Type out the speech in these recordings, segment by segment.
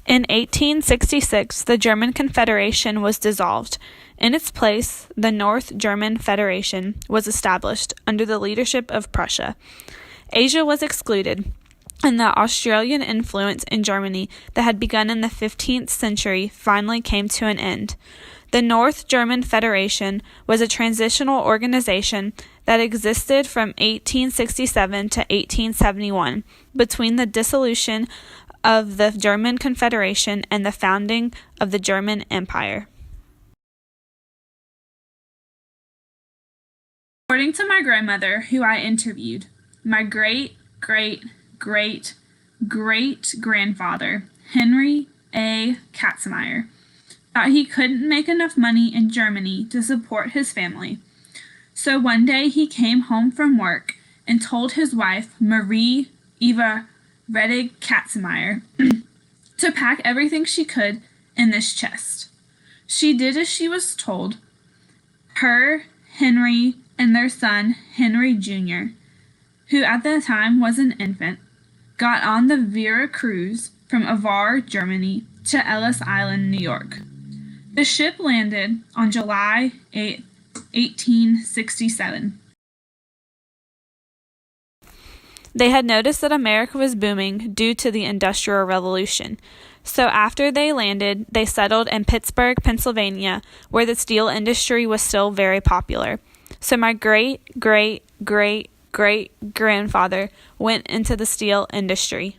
In 1866, the German Confederation was dissolved. In its place, the North German Federation was established under the leadership of Prussia. Asia was excluded, and the Australian influence in Germany that had begun in the 15th century finally came to an end. The North German Federation was a transitional organization that existed from 1867 to 1871, between the dissolution of the German Confederation and the founding of the German Empire. According to my grandmother, who I interviewed, my great-great-great-great-grandfather, Henry A. Katzenmeier, thought he couldn't make enough money in Germany to support his family. So one day he came home from work and told his wife, Marie Eva Redig Katzenmeier, to pack everything she could in this chest. She did as she was told. Her, Henry, and their son, Henry Jr., who at the time was an infant, got on the Vera Cruz from Avar, Germany, to Ellis Island, New York. The ship landed on July 8, 1867. They had noticed that America was booming due to the Industrial Revolution. So after they landed, they settled in Pittsburgh, Pennsylvania, where the steel industry was still very popular. So my great-great-great-great-grandfather went into the steel industry.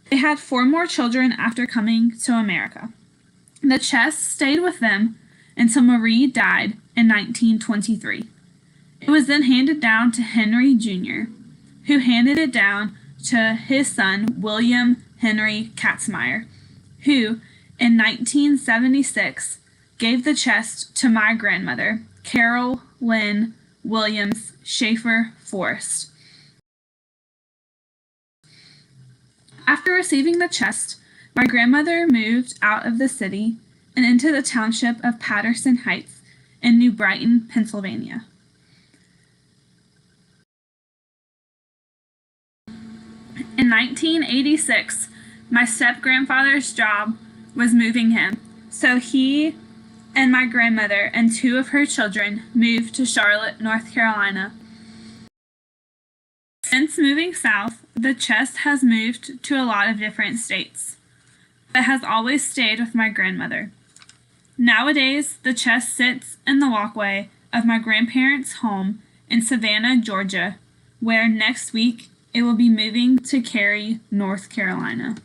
They had 4 more children after coming to America. The chest stayed with them until Marie died in 1923. It was then handed down to Henry Jr., who handed it down to his son, William Henry Katzenmeier, who, in 1976, gave the chest to my grandmother, Carol Lynn Williams Schaefer Forrest. After receiving the chest, my grandmother moved out of the city and into the township of Patterson Heights in New Brighton, Pennsylvania. In 1986, my step-grandfather's job was moving him, so he and my grandmother and 2 of her children moved to Charlotte, North Carolina. Since moving south, the chest has moved to a lot of different states, but has always stayed with my grandmother. Nowadays, the chest sits in the walkway of my grandparents' home in Savannah, Georgia, where next week it will be moving to Cary, North Carolina.